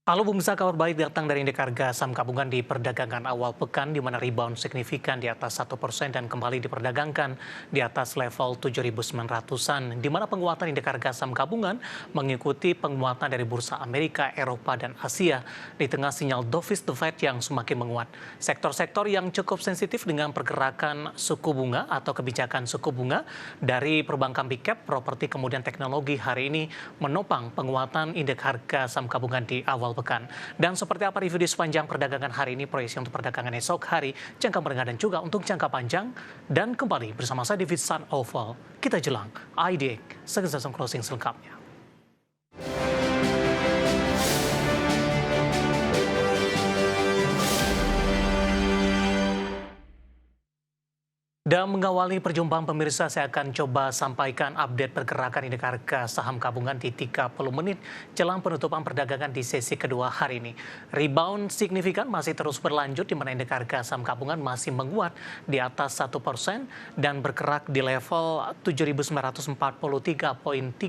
Halo pemirsa, kabar baik datang dari indeks harga saham gabungan di perdagangan awal pekan di mana rebound signifikan di atas 1% dan kembali diperdagangkan di atas level 7.900-an, di mana penguatan indeks harga saham gabungan mengikuti penguatan dari bursa Amerika, Eropa, dan Asia di tengah sinyal dovish the Fed yang semakin menguat. Sektor-sektor yang cukup sensitif dengan pergerakan suku bunga atau kebijakan suku bunga dari perbankan big cap, properti, kemudian teknologi hari ini menopang penguatan indeks harga saham gabungan di awal pekan. Dan seperti apa review di sepanjang perdagangan hari ini, proyeksi untuk perdagangan esok hari, jangka menengah dan juga untuk jangka panjang. Dan kembali bersama saya di Sun Oval, kita jelang IDX segera closing selengkapnya. Dan mengawali perjumpaan pemirsa, saya akan coba sampaikan update pergerakan indeks harga saham gabungan di 30 menit jelang penutupan perdagangan di sesi kedua hari ini. Rebound signifikan masih terus berlanjut di mana indeks harga saham gabungan masih menguat di atas 1% dan bergerak di level 7.943.305.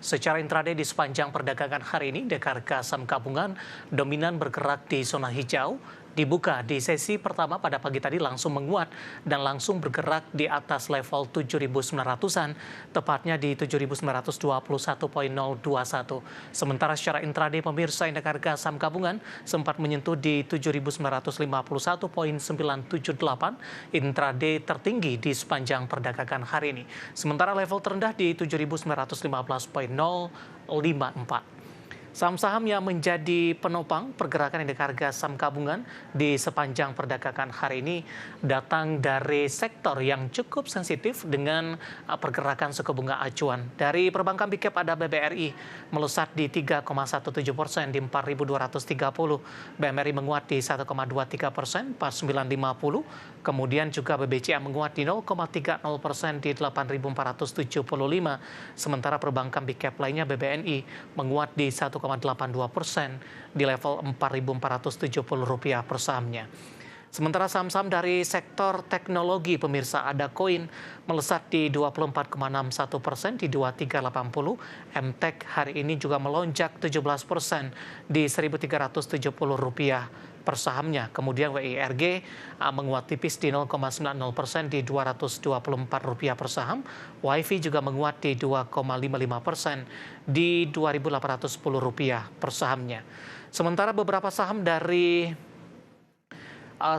Secara intraday di sepanjang perdagangan hari ini, indeks harga saham gabungan dominan bergerak di zona hijau. Dibuka di sesi pertama pada pagi tadi langsung menguat dan langsung bergerak di atas level 7.900-an, tepatnya di 7.921.021. Sementara secara intraday pemirsa, indeks harga saham gabungan sempat menyentuh di 7.951.978, intraday tertinggi di sepanjang perdagangan hari ini. Sementara level terendah di 7.915.054. Saham-saham yang menjadi penopang pergerakan indeks harga saham gabungan di sepanjang perdagangan hari ini datang dari sektor yang cukup sensitif dengan pergerakan suku bunga acuan. Dari perbankan big cap ada BBRI melesat di 3,17% di 4.230, BMRI menguat di 1,23%, 4.950, kemudian juga BBCA menguat di 0,30% di 8.475, sementara perbankan big cap lainnya BBNI menguat di 1,82% di level Rp4.470 per sahamnya. Sementara saham-saham dari sektor teknologi pemirsa ada Koin melesat di 24,61% di 2380, MTech hari ini juga melonjak 17% di Rp1.370 per sahamnya. Kemudian WIRG menguat tipis di 0,90% di Rp224 per saham. WiFi juga menguat di 2,55% di Rp2.810 per sahamnya. Sementara beberapa saham dari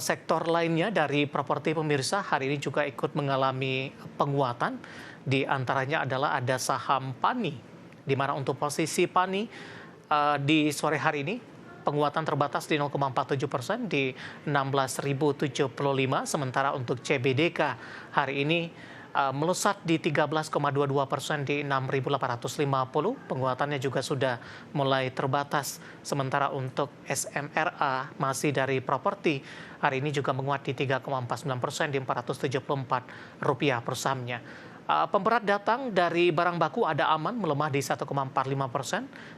sektor lainnya dari properti pemirsa hari ini juga ikut mengalami penguatan. Di antaranya adalah ada saham PANI, di mana untuk posisi PANI di sore hari ini penguatan terbatas di 0,47% di 16.075, sementara untuk CBDK hari ini melesat di 13,22% di 6.850, penguatannya juga sudah mulai terbatas. Sementara untuk SMRA masih dari properti hari ini juga menguat di 3,49% di Rp474 per sahamnya. Pemberat datang dari barang baku ada Aman melemah di 1,45%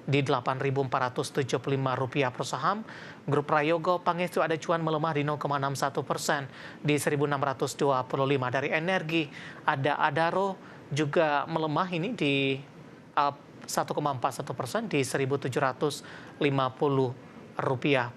di Rp8.475 per saham. Grup Prayogo Pangestu ada Cuan melemah di 0,61% di 1.625. Dari energi ada Adaro juga melemah ini di 1,41% di Rp1.750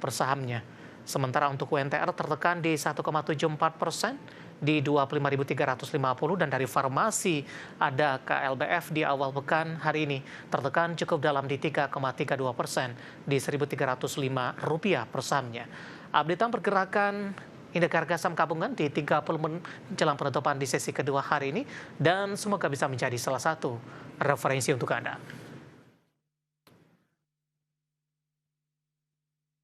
per sahamnya. Sementara untuk UNTR tertekan di 1,74% di 25.350, dan dari farmasi ada KLBF di awal pekan hari ini tertekan cukup dalam di 3,32% di Rp1.305 per sahamnya. Updatean pergerakan indeks harga saham gabungan di 30 menit jelang penutupan di sesi kedua hari ini, dan semoga bisa menjadi salah satu referensi untuk Anda.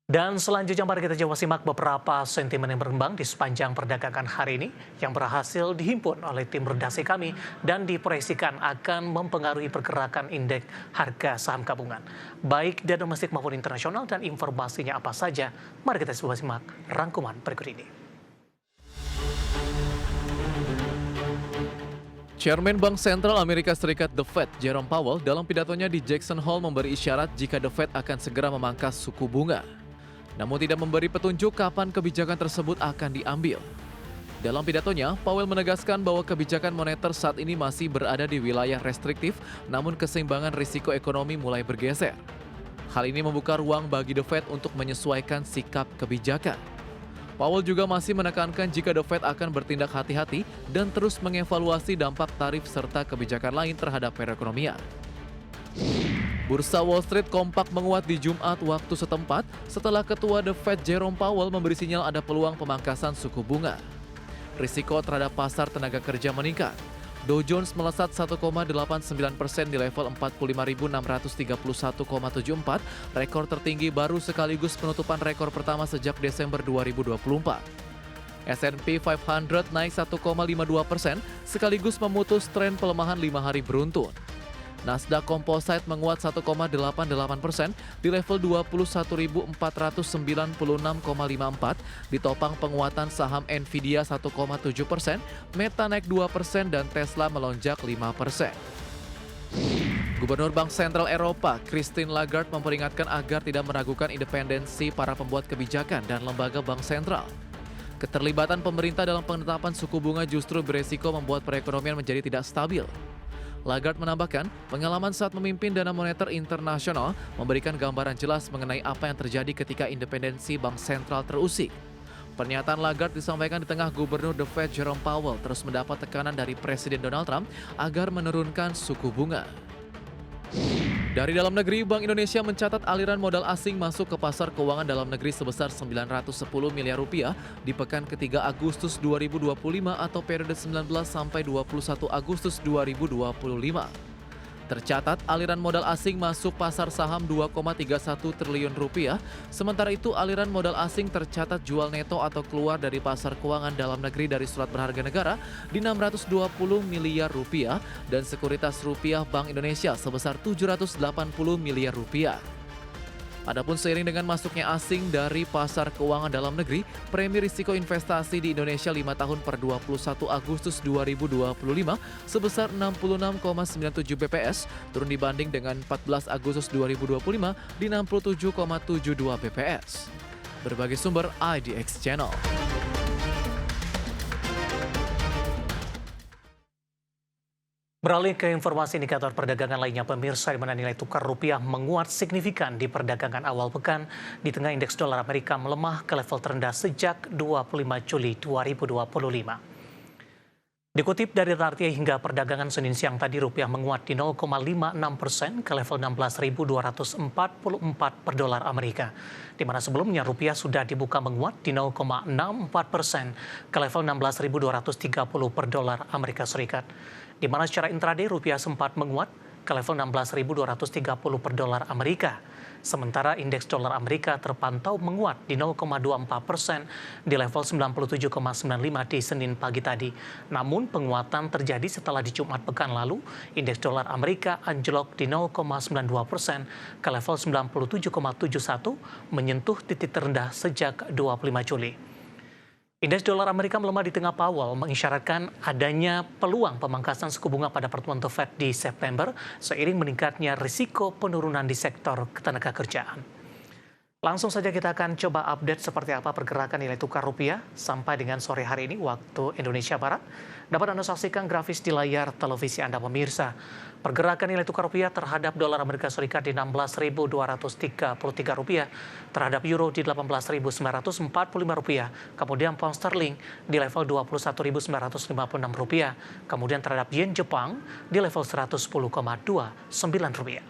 Dan selanjutnya mari kita coba simak beberapa sentimen yang berkembang di sepanjang perdagangan hari ini yang berhasil dihimpun oleh tim redaksi kami dan diproyeksikan akan mempengaruhi pergerakan indeks harga saham gabungan, baik dari domestik maupun internasional. Dan informasinya apa saja, mari kita coba simak rangkuman berikut ini. Chairman Bank Sentral Amerika Serikat The Fed, Jerome Powell, dalam pidatonya di Jackson Hole memberi isyarat jika The Fed akan segera memangkas suku bunga, namun tidak memberi petunjuk kapan kebijakan tersebut akan diambil. Dalam pidatonya, Powell menegaskan bahwa kebijakan moneter saat ini masih berada di wilayah restriktif, namun keseimbangan risiko ekonomi mulai bergeser. Hal ini membuka ruang bagi The Fed untuk menyesuaikan sikap kebijakan. Powell juga masih menekankan jika The Fed akan bertindak hati-hati dan terus mengevaluasi dampak tarif serta kebijakan lain terhadap perekonomian. Bursa Wall Street kompak menguat di Jumat waktu setempat setelah Ketua The Fed Jerome Powell memberi sinyal ada peluang pemangkasan suku bunga. Risiko terhadap pasar tenaga kerja meningkat. Dow Jones melesat 1,89% di level 45.631,74, rekor tertinggi baru sekaligus penutupan rekor pertama sejak Desember 2024. S&P 500 naik 1,52%, sekaligus memutus tren pelemahan 5 hari beruntun. Nasdaq Composite menguat 1,88% di level 21.496,54, ditopang penguatan saham Nvidia 1,7%, Meta naik 2% dan Tesla melonjak 5%. Gubernur Bank Sentral Eropa, Christine Lagarde memperingatkan agar tidak meragukan independensi para pembuat kebijakan dan lembaga bank sentral. Keterlibatan pemerintah dalam penetapan suku bunga justru beresiko membuat perekonomian menjadi tidak stabil. Lagarde menambahkan, pengalaman saat memimpin Dana Moneter Internasional memberikan gambaran jelas mengenai apa yang terjadi ketika independensi bank sentral terusik. Pernyataan Lagarde disampaikan di tengah Gubernur The Fed Jerome Powell terus mendapat tekanan dari Presiden Donald Trump agar menurunkan suku bunga. Dari dalam negeri, Bank Indonesia mencatat aliran modal asing masuk ke pasar keuangan dalam negeri sebesar 910 miliar rupiah di pekan ketiga Agustus 2025 atau periode 19 sampai 21 Agustus 2025. Tercatat aliran modal asing masuk pasar saham 2,31 triliun rupiah, sementara itu aliran modal asing tercatat jual neto atau keluar dari pasar keuangan dalam negeri dari surat berharga negara di 620 miliar rupiah dan sekuritas rupiah Bank Indonesia sebesar 780 miliar rupiah. Adapun seiring dengan masuknya asing dari pasar keuangan dalam negeri, premi risiko investasi di Indonesia 5 tahun per 21 Agustus 2025 sebesar 66,97 BPS, turun dibanding dengan 14 Agustus 2025 di 67,72 BPS. Berbagai sumber IDX Channel. Beralih ke informasi indikator perdagangan lainnya, pemirsa, di mana nilai tukar rupiah menguat signifikan di perdagangan awal pekan di tengah indeks dolar Amerika melemah ke level terendah sejak 25 Juli 2025. Dikutip dari RT hingga perdagangan Senin siang tadi, rupiah menguat di 0,56% ke level 16.244 per dolar Amerika. Di mana sebelumnya rupiah sudah dibuka menguat di 0,64% ke level 16.230 per dolar Amerika Serikat. Di mana secara intraday rupiah sempat menguat ke level 16.230 per dolar Amerika. Sementara indeks dolar Amerika terpantau menguat di 0,24% di level 97,95 di Senin pagi tadi. Namun penguatan terjadi setelah di Jumat pekan lalu, indeks dolar Amerika anjlok di 0,92% ke level 97,71, menyentuh titik terendah sejak 25 Juli. Indeks dolar Amerika melemah di tengah Powell mengisyaratkan adanya peluang pemangkasan suku bunga pada pertemuan The Fed di September seiring meningkatnya risiko penurunan di sektor ketenagakerjaan. Langsung saja kita akan coba update seperti apa pergerakan nilai tukar rupiah sampai dengan sore hari ini waktu Indonesia Barat. Dapat Anda saksikan grafis di layar televisi Anda, pemirsa. Pergerakan nilai tukar rupiah terhadap dolar Amerika Serikat di 16.233 rupiah, terhadap euro di 18.945 rupiah, kemudian pound sterling di level 21.956 rupiah, kemudian terhadap yen Jepang di level 110,29 rupiah.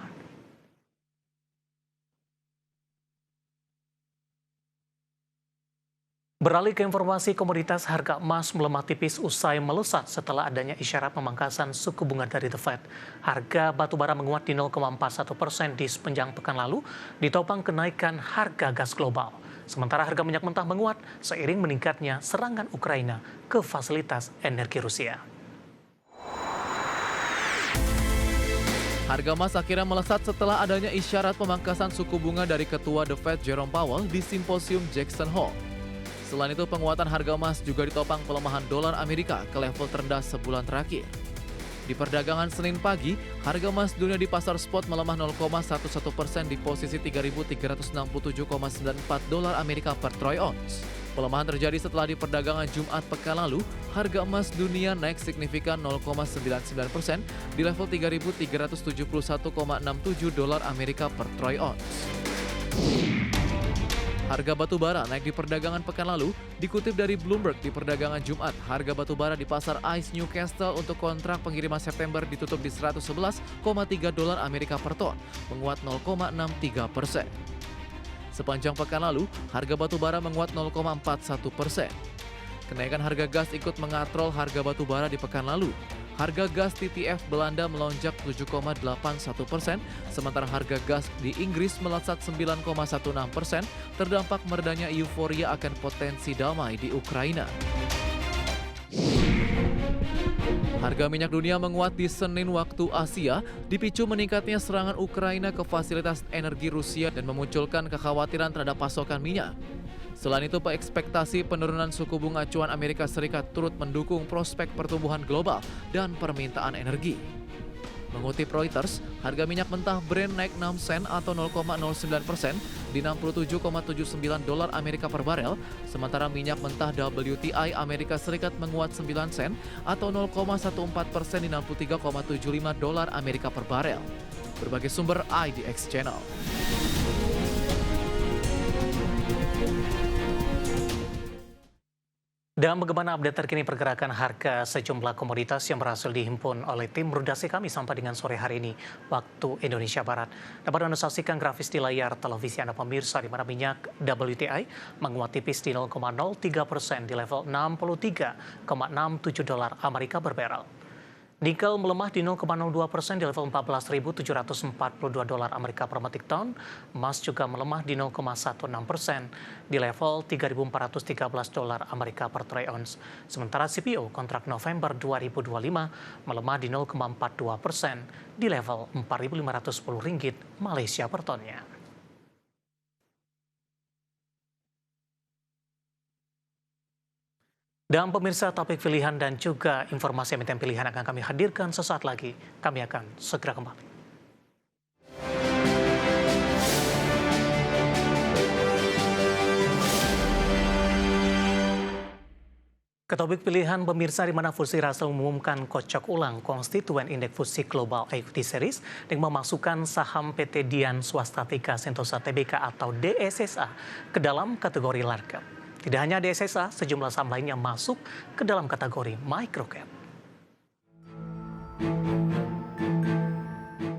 Beralih ke informasi komoditas, harga emas melemah tipis usai melesat setelah adanya isyarat pemangkasan suku bunga dari The Fed. Harga batubara menguat di 0,41% di sepanjang pekan lalu, ditopang kenaikan harga gas global. Sementara harga minyak mentah menguat seiring meningkatnya serangan Ukraina ke fasilitas energi Rusia. Harga emas akhirnya melesat setelah adanya isyarat pemangkasan suku bunga dari Ketua The Fed Jerome Powell di simposium Jackson Hole. Selain itu, penguatan harga emas juga ditopang pelemahan dolar Amerika ke level terendah sebulan terakhir. Di perdagangan Senin pagi, harga emas dunia di pasar spot melemah 0,11% di posisi 3.367,94 dolar Amerika per troy ounce. Pelemahan terjadi setelah di perdagangan Jumat pekan lalu, harga emas dunia naik signifikan 0,99% di level 3.371,67 dolar Amerika per troy ounce. Harga batu bara naik di perdagangan pekan lalu. Dikutip dari Bloomberg, di perdagangan Jumat, harga batu bara di pasar ICE Newcastle untuk kontrak pengiriman September ditutup di $111,3 Amerika per ton, menguat 0,63%. Sepanjang pekan lalu, harga batu bara menguat 0,41%. Kenaikan harga gas ikut mengatrol harga batu bara di pekan lalu. Harga gas TTF Belanda melonjak 7,81%, sementara harga gas di Inggris melesat 9,16%, terdampak meredanya euforia akan potensi damai di Ukraina. Harga minyak dunia menguat di Senin waktu Asia, dipicu meningkatnya serangan Ukraina ke fasilitas energi Rusia dan memunculkan kekhawatiran terhadap pasokan minyak. Selain itu, ekspektasi penurunan suku bunga acuan Amerika Serikat turut mendukung prospek pertumbuhan global dan permintaan energi. Mengutip Reuters, harga minyak mentah Brent naik 6 sen atau 0,09% di $67,79 Amerika per barel, sementara minyak mentah WTI Amerika Serikat menguat 9 sen atau 0,14% di $63,75 Amerika per barel. Berbagai sumber IDX Channel. Dan bagaimana update terkini pergerakan harga sejumlah komoditas yang berhasil dihimpun oleh tim redaksi kami sampai dengan sore hari ini waktu Indonesia Barat. Dapat Anda saksikan grafis di layar televisi Anda pemirsa, di mana minyak WTI menguat tipis di 0,03% di level $63,67 Amerika per barel. Nikel melemah di 0,02% di level $14.742 Amerika per metrik ton. Emas juga melemah di 0,16% di level $3.413 Amerika per troy ounce. Sementara CPO kontrak November 2025 melemah di 0,42% di level Rp4.510 Malaysia per tonnya. Dan pemirsa, topik pilihan dan juga informasi emiten pilihan akan kami hadirkan sesaat lagi. Kami akan segera kembali. Ke topik pilihan pemirsa, di mana FTSE Russell mengumumkan kocok ulang konstituen indeks FTSE Global Equity Series dengan memasukkan saham PT Dian Swastatika Sentosa Tbk atau DSSA ke dalam kategori large cap. Tidak hanya DSSA, sejumlah saham lainnya masuk ke dalam kategori microcap.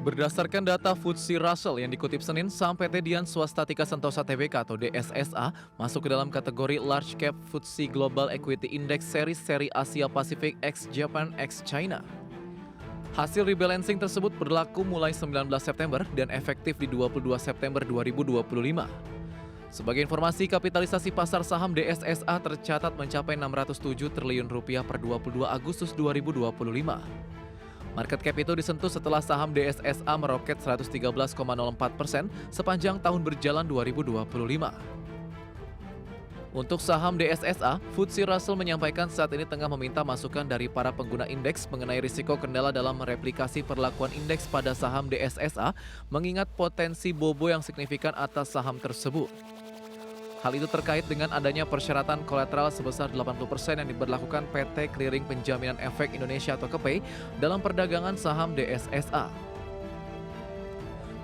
Berdasarkan data FTSE Russell yang dikutip Senin, saham PT Dian Swastatika Sentosa Tbk atau DSSA masuk ke dalam kategori Large Cap FTSE Global Equity Index Series seri Asia Pasifik X Japan X China. Hasil rebalancing tersebut berlaku mulai 19 September dan efektif di 22 September 2025. Sebagai informasi, kapitalisasi pasar saham DSSA tercatat mencapai Rp607 triliun per 22 Agustus 2025. Market cap itu disentuh setelah saham DSSA meroket 113,04% sepanjang tahun berjalan 2025. Untuk saham DSSA, FTSE Russell menyampaikan saat ini tengah meminta masukan dari para pengguna indeks mengenai risiko kendala dalam mereplikasi perlakuan indeks pada saham DSSA, mengingat potensi bobo yang signifikan atas saham tersebut. Hal itu terkait dengan adanya persyaratan kolateral sebesar 80% yang diberlakukan PT Clearing Penjaminan Efek Indonesia atau KEPEI dalam perdagangan saham DSSA.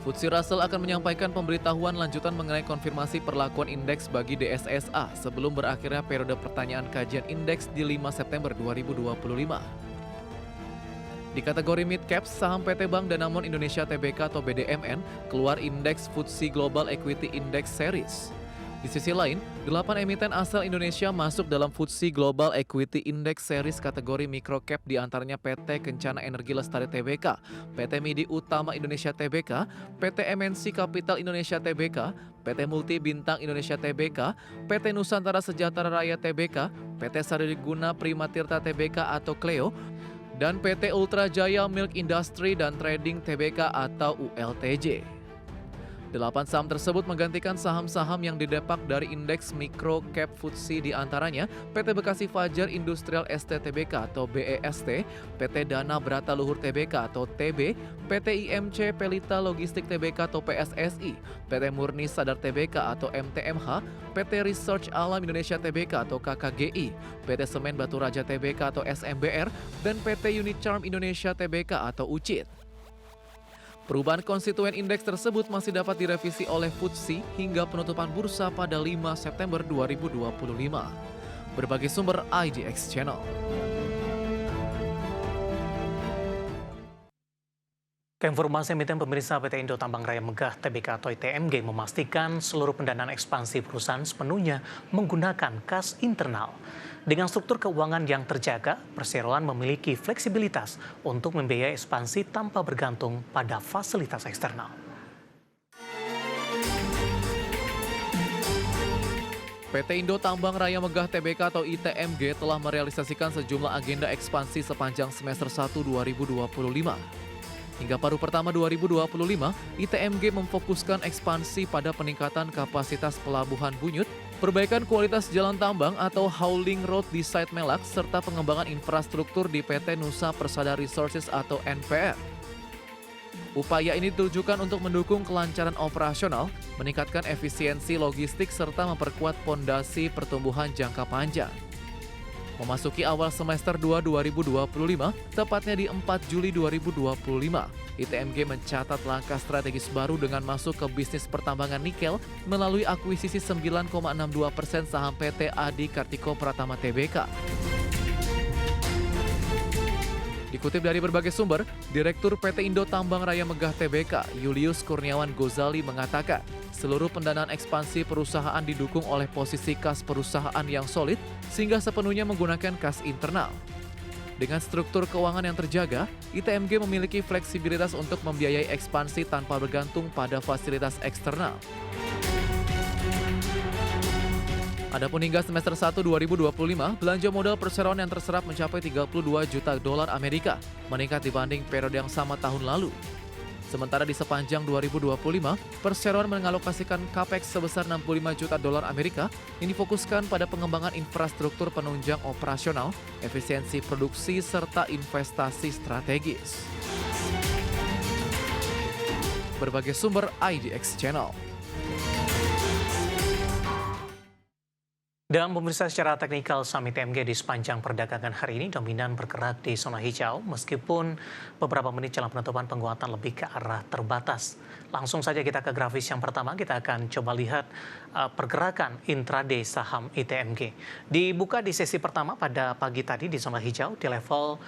FTSE Russell akan menyampaikan pemberitahuan lanjutan mengenai konfirmasi perlakuan indeks bagi DSSA sebelum berakhirnya periode pertanyaan kajian indeks di 5 September 2025. Di kategori mid cap, saham PT Bank Danamon Indonesia Tbk atau BDMN keluar indeks FTSE Global Equity Index Series. Di sisi lain, 8 emiten asal Indonesia masuk dalam FTSE Global Equity Index Series kategori microcap, diantaranya PT Kencana Energi Lestari Tbk, PT Midi Utama Indonesia Tbk, PT MNC Capital Indonesia Tbk, PT Multi Bintang Indonesia Tbk, PT Nusantara Sejahtera Raya Tbk, PT Saririguna Primatirta Tbk atau CLEO, dan PT Ultra Jaya Milk Industry dan Trading Tbk atau ULTJ. 8 saham tersebut menggantikan saham-saham yang didepak dari indeks micro cap FTSE, diantaranya PT Bekasi Fajar Industrial ST Tbk atau BEST, PT Dana Brata Luhur Tbk atau TB, PT IMC Pelita Logistik Tbk atau PSSI, PT Murni Sadar Tbk atau MTMH, PT Research Alam Indonesia Tbk atau KKGI, PT Semen Batu Raja Tbk atau SMBR, dan PT Unit Charm Indonesia Tbk atau UCIT. Perubahan konstituen indeks tersebut masih dapat direvisi oleh FTSE hingga penutupan bursa pada 5 September 2025. Berbagai sumber IDX Channel. Keinformasi emiten pemirsa, PT Indo Tambang Raya Megah Tbk atau ITMG memastikan seluruh pendanaan ekspansi perusahaan sepenuhnya menggunakan kas internal. Dengan struktur keuangan yang terjaga, perseroan memiliki fleksibilitas untuk membiayai ekspansi tanpa bergantung pada fasilitas eksternal. PT Indo Tambang Raya Megah Tbk atau ITMG telah merealisasikan sejumlah agenda ekspansi sepanjang semester 1 2025. Hingga paruh pertama 2025, ITMG memfokuskan ekspansi pada peningkatan kapasitas pelabuhan Bunyut, perbaikan kualitas jalan tambang atau hauling road di site Melak, serta pengembangan infrastruktur di PT Nusa Persada Resources atau NPR. Upaya ini ditujukan untuk mendukung kelancaran operasional, meningkatkan efisiensi logistik, serta memperkuat fondasi pertumbuhan jangka panjang. Memasuki awal semester 2 2025, tepatnya di 4 Juli 2025, ITMG mencatat langkah strategis baru dengan masuk ke bisnis pertambangan nikel melalui akuisisi 9,62% saham PT Adi Kartiko Pratama Tbk. Dikutip dari berbagai sumber, Direktur PT Indo Tambang Raya Megah Tbk, Julius Kurniawan Gozali mengatakan, seluruh pendanaan ekspansi perusahaan didukung oleh posisi kas perusahaan yang solid sehingga sepenuhnya menggunakan kas internal. Dengan struktur keuangan yang terjaga, ITMG memiliki fleksibilitas untuk membiayai ekspansi tanpa bergantung pada fasilitas eksternal. Adapun hingga semester 1 2025, belanja modal perseroan yang terserap mencapai 32 juta dolar Amerika, meningkat dibanding periode yang sama tahun lalu. Sementara di sepanjang 2025, perseroan mengalokasikan capex sebesar 65 juta dolar Amerika yang difokuskan pada pengembangan infrastruktur penunjang operasional, efisiensi produksi, serta investasi strategis. Berbagai sumber IDX Channel. Dan pemirsa, secara teknikal saham ITMG di sepanjang perdagangan hari ini dominan bergerak di zona hijau meskipun beberapa menit jelang penutupan penguatan lebih ke arah terbatas. Langsung saja kita ke grafis yang pertama, kita akan coba lihat pergerakan intraday saham ITMG. Dibuka di sesi pertama pada pagi tadi di zona hijau di level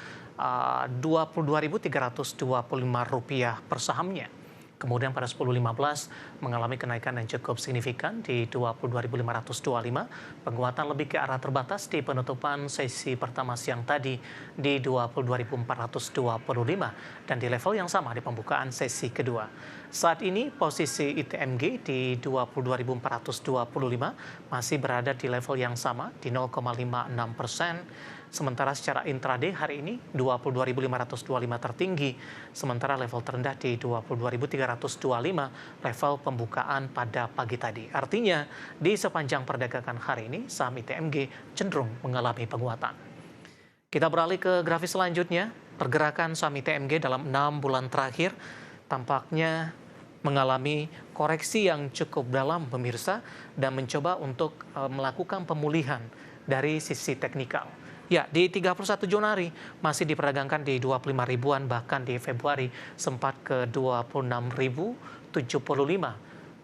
Rp22.325 per sahamnya. Kemudian pada 10.15 mengalami kenaikan yang cukup signifikan di 22.525, penguatan lebih ke arah terbatas di penutupan sesi pertama siang tadi di 22.425 dan di level yang sama di pembukaan sesi kedua. Saat ini posisi ITMG di 22.425 masih berada di level yang sama di 0,56%. Sementara secara intraday hari ini 22.525 tertinggi, sementara level terendah di 22.325 level pembukaan pada pagi tadi. Artinya di sepanjang perdagangan hari ini saham ITMG cenderung mengalami penguatan. Kita beralih ke grafis selanjutnya. Pergerakan saham ITMG dalam 6 bulan terakhir tampaknya mengalami koreksi yang cukup dalam pemirsa dan mencoba untuk melakukan pemulihan dari sisi teknikal. Ya, di 31 Januari masih diperdagangkan di 25 ribuan, bahkan di Februari sempat ke 26.075.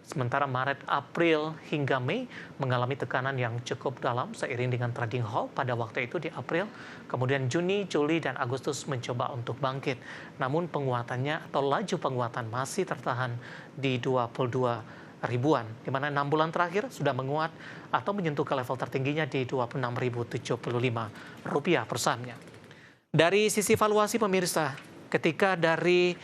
Sementara Maret, April hingga Mei mengalami tekanan yang cukup dalam seiring dengan trading halt pada waktu itu di April. Kemudian Juni, Juli, dan Agustus mencoba untuk bangkit. Namun penguatannya atau laju penguatan masih tertahan di 22 ribuan, di mana 6 bulan terakhir sudah menguat atau menyentuh ke level tertingginya di Rp26.075 per sahamnya. Dari sisi valuasi pemirsa, ketika dari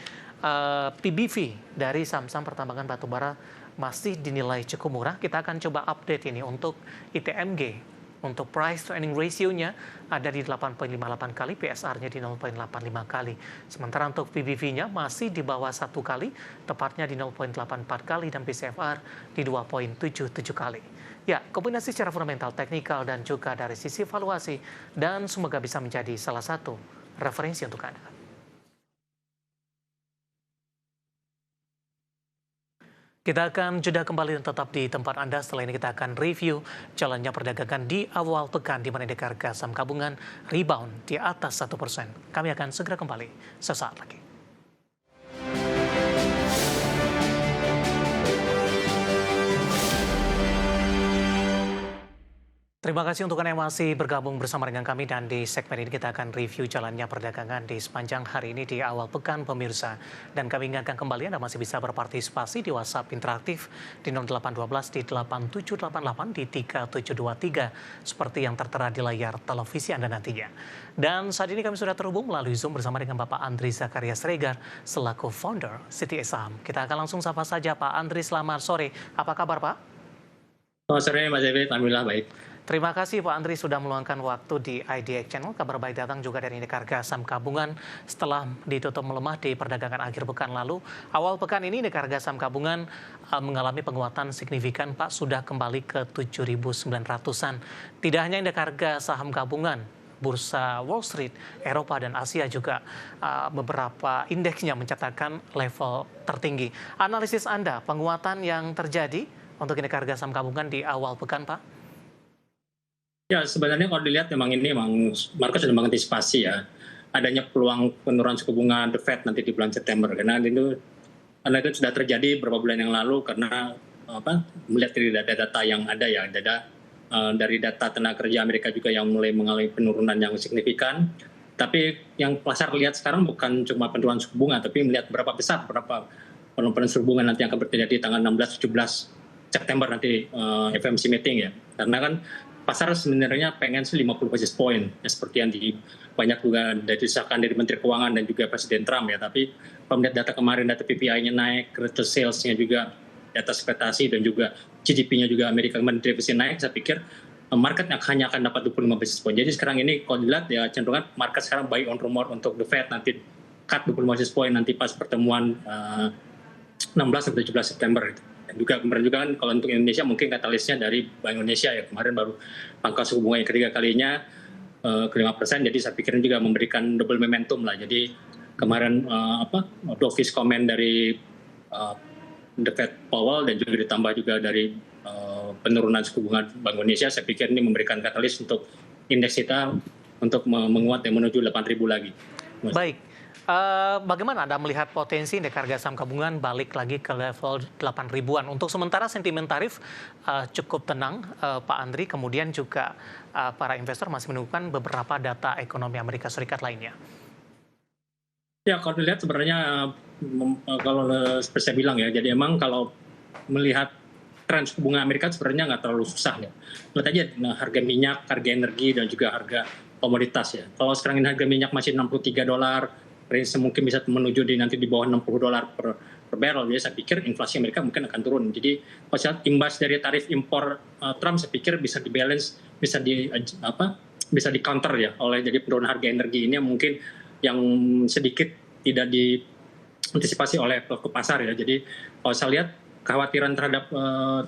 PBV dari saham-saham pertambangan batubara masih dinilai cukup murah, kita akan coba update ini untuk ITMG. Untuk price to earning ratio-nya ada di 8,58 kali, PSR-nya di 0,85 kali. Sementara untuk PBV-nya masih di bawah 1 kali, tepatnya di 0,84 kali, dan PCFR di 2,77 kali. Ya, kombinasi secara fundamental, teknikal, dan juga dari sisi valuasi, dan semoga bisa menjadi salah satu referensi untuk Anda. Kita akan jeda kembali dan tetap di tempat Anda. Setelah ini kita akan review jalannya perdagangan di awal pekan di mana indeks harga saham gabungan rebound di atas 1%. Kami akan segera kembali sesaat lagi. Terima kasih untuk Anda yang masih bergabung bersama dengan kami dan di segmen ini kita akan review jalannya perdagangan di sepanjang hari ini di awal pekan pemirsa. Dan kami ingatkan kembali Anda masih bisa berpartisipasi di WhatsApp interaktif di 0812 di 8788 di 3723 seperti yang tertera di layar televisi Anda nantinya. Dan saat ini kami sudah terhubung melalui Zoom bersama dengan Bapak Andri Zakaria Sregar selaku founder City Saham. Kita akan langsung sapa saja Pak Andri, selamat sore. Apa kabar Pak? Selamat sore Mas David, alhamdulillah baik. Terima kasih Pak Andri sudah meluangkan waktu di IDX Channel. Kabar baik datang juga dari indeks harga saham gabungan setelah ditutup melemah di perdagangan akhir pekan lalu. Awal pekan ini indeks harga saham gabungan mengalami penguatan signifikan Pak, sudah kembali ke 7.900-an. Tidak hanya indeks harga saham gabungan, Bursa Wall Street, Eropa dan Asia juga beberapa indeksnya mencatatkan level tertinggi. Analisis Anda, penguatan yang terjadi untuk indeks harga saham gabungan di awal pekan Pak? Ya sebenarnya kalau dilihat memang market sudah mengantisipasi ya adanya peluang penurunan suku bunga The Fed nanti di bulan September karena itu sudah terjadi beberapa bulan yang lalu karena melihat dari data-data yang ada ya dari data tenaga kerja Amerika juga yang mulai mengalami penurunan yang signifikan. Tapi yang pasar lihat sekarang bukan cuma penurunan suku bunga tapi melihat berapa penurunan suku bunga nanti yang akan terjadi tanggal 16-17 September nanti FOMC meeting ya. Karena kan pasar sebenarnya pengen 50 basis point ya, seperti yang banyak juga disahkan dari Menteri Keuangan dan juga Presiden Trump ya. Tapi melihat data kemarin, data PPI-nya naik, retail sales-nya juga data ekspektasi dan juga GDP-nya juga Amerika kemarin defisit naik, saya pikir market hanya akan dapat 25 basis point. Jadi sekarang ini kalau dilihat ya cenderungan market sekarang buy on rumor untuk The Fed nanti cut 25 basis point nanti pas pertemuan 16-17 September itu. Dan juga kemarin juga kan kalau untuk Indonesia mungkin katalisnya dari Bank Indonesia ya, kemarin baru pangkas suku bunga yang ketiga kalinya ke 5%, jadi saya pikir juga memberikan double momentum lah. Jadi kemarin dovish comment dari The Fed Powell dan juga ditambah juga dari penurunan suku bunga Bank Indonesia, saya pikir ini memberikan katalis untuk indeks kita untuk menguat yang menuju 8.000 lagi. Baik. Bagaimana Anda melihat potensi indeks harga saham gabungan balik lagi ke level 8.000-an? Untuk sementara sentimen tarif cukup tenang, Pak Andri. Kemudian juga para investor masih menunggu beberapa data ekonomi Amerika Serikat lainnya. Ya, kalau dilihat sebenarnya kalau seperti saya bilang ya, jadi emang kalau melihat tren suku bunga Amerika sebenarnya nggak terlalu susah ya. Lihat aja harga minyak, harga energi dan juga harga komoditas ya. Kalau sekarang ini harga minyak masih $63, range mungkin bisa menuju nanti di bawah $60 per barrel. Jadi saya pikir inflasi Amerika mungkin akan turun. Jadi kalau saya imbas dari tarif impor Trump, saya pikir bisa di-balance, bisa di counter ya oleh jadi penurunan harga energi ini mungkin yang sedikit tidak diantisipasi oleh pelaku pasar ya. Jadi kalau saya lihat kekhawatiran terhadap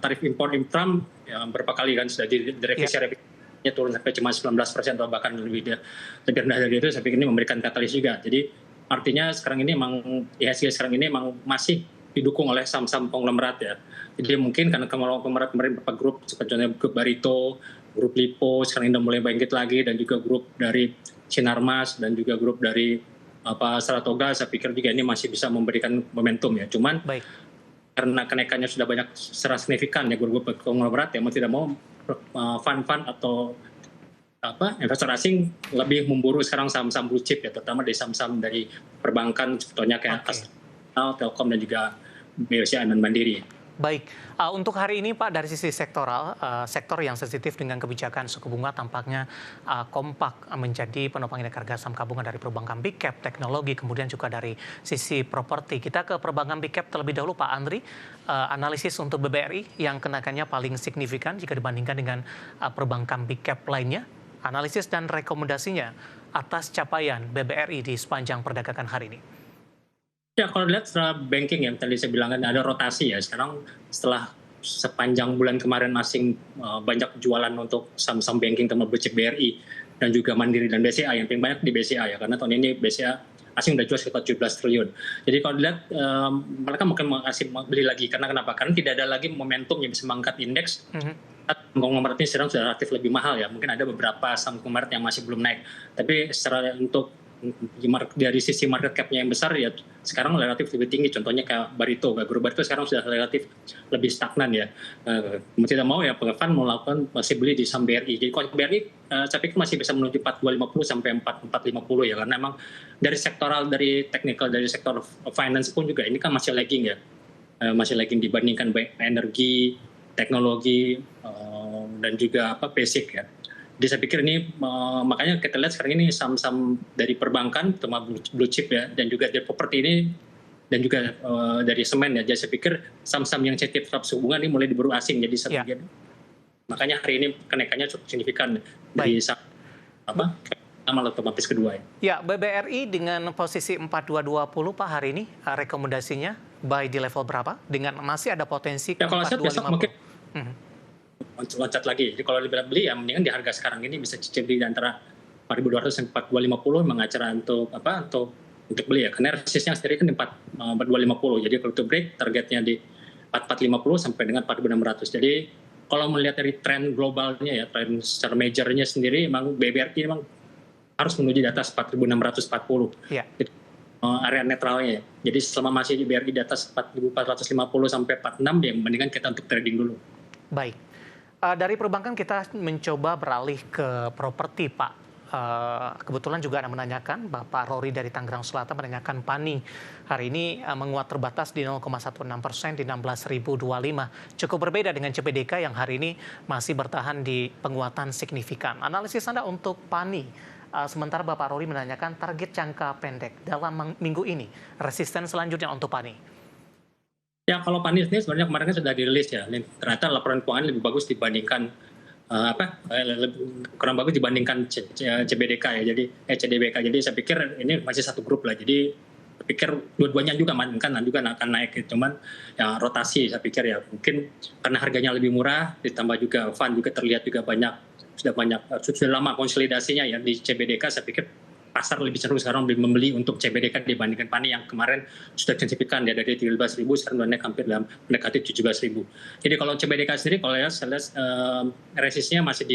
tarif impor Trump ya, berapa kali kan sudah direvisi nya turun sampai cuma 19% atau bahkan lebih rendah dari itu, saya pikir ini memberikan katalis juga. Jadi artinya sekarang ini memang IHSG sekarang ini memang masih didukung oleh saham-saham konglomerat ya. Jadi mungkin karena konglomerat kemarin beberapa grup, contohnya grup Barito, grup Lipo, sekarang ini udah mulai bangkit lagi, dan juga grup dari Sinarmas dan juga grup dari Saratoga, saya pikir juga ini masih bisa memberikan momentum ya. Cuman karena kenaikannya sudah banyak secara signifikan ya grup konglomerat ya, mau tidak mau fund-fund atau investor asing lebih memburu sekarang saham-saham blue chip ya, terutama dari saham-saham dari perbankan contohnya kayak Telkom dan juga BCA dan Mandiri. Baik, untuk hari ini Pak dari sisi sektoral, sektor yang sensitif dengan kebijakan suku bunga tampaknya kompak menjadi penopang indeks harga saham gabungan dari perbankan big cap, teknologi, kemudian juga dari sisi properti. Kita ke perbankan big cap terlebih dahulu Pak Andri, analisis untuk BBRI yang kenaikannya paling signifikan jika dibandingkan dengan perbankan big cap lainnya, analisis dan rekomendasinya atas capaian BBRI di sepanjang perdagangan hari ini. Ya, kalau dilihat setelah banking ya, tadi saya bilang kan ada rotasi ya. Sekarang setelah sepanjang bulan kemarin asing banyak jualan untuk saham-saham banking termasuk blue chip BRI dan juga Mandiri dan BCA, yang paling banyak di BCA ya, karena tahun ini BCA asing udah jual sekitar 17 triliun. Jadi kalau dilihat mereka mungkin masih beli lagi, karena kenapa? Karena tidak ada lagi momentum yang bisa mengangkat indeks. Konglomerat ini sekarang sudah relatif lebih mahal ya. Mungkin ada beberapa saham konglomerat yang masih belum naik. Tapi secara untuk dari sisi market cap-nya yang besar ya sekarang relatif lebih tinggi. Contohnya kayak Barito, grup Barito sekarang sudah relatif lebih stagnan ya. Mau tidak mau ya pengevan melakukan masih beli di saham BRI. Jadi kalau BRI saya pikir masih bisa menuju 4250 sampai 4450 ya, karena memang dari sektoral, dari technical, dari sektor finance pun juga ini kan masih lagging ya. Masih lagging dibandingkan baik energi, teknologi, dan juga basic ya. Jadi saya pikir ini makanya kita lihat sekarang ini saham-saham dari perbankan, terutama blue chip ya, dan juga dari properti ini, dan juga dari semen ya. Jadi saya pikir saham-saham yang sensitif terhadap suku bunga ini mulai diburu asing. Jadi saya pikir makanya hari ini kenaikannya cukup signifikan dari saham amal otomatis kedua ya. Ya, BBRI dengan posisi 4220 Pak hari ini rekomendasinya buy di level berapa? Dengan masih ada potensi ke ya, kalau saya besok 4250. mungkin loncat lagi. Jadi kalau beli ya mendingan di harga sekarang ini bisa cicil di antara 4.200 sampai 4.250 memang acara untuk beli ya. Karena resistnya sendiri kan di 4.250. Jadi kalau untuk break targetnya di 4.450 sampai dengan 4.600. Jadi kalau melihat dari tren globalnya ya, tren secara majornya sendiri memang BBRI memang harus menuju di atas 4.640. Ya. Area netralnya. Jadi selama masih di BRI di atas 4.450 sampai 46 ya mendingan kita untuk trading dulu. Baik. Dari perbankan kita mencoba beralih ke properti, Pak. Kebetulan juga Anda menanyakan, Bapak Rory dari Tangerang Selatan menanyakan PANI. Hari ini menguat terbatas di 0,16% di 16.025. Cukup berbeda dengan CPDK yang hari ini masih bertahan di penguatan signifikan. Analisis Anda untuk PANI, sementara Bapak Rory menanyakan target jangka pendek dalam minggu ini, resisten selanjutnya untuk PANI. Ya kalau PANI ini sebenarnya kemarin kan sudah dirilis ya, ternyata laporan keuangan lebih bagus dibandingkan kurang bagus dibandingkan CBDK ya, jadi CDBK. Jadi saya pikir ini masih satu grup lah. Jadi saya pikir dua-duanya juga akan naik. Cuman ya rotasi saya pikir ya mungkin karena harganya lebih murah, ditambah juga fund juga terlihat juga sudah lama konsolidasinya ya di CBDK. Saya pikir pasar lebih cenderung sekarang membeli untuk CBDK dibandingkan PANI yang kemarin sudah signifikan ya, dari 13.000 sekarang sudah naik hampir dalam mendekati 17.000. Jadi kalau CBDK sendiri kalau ya saya lihat resistnya masih di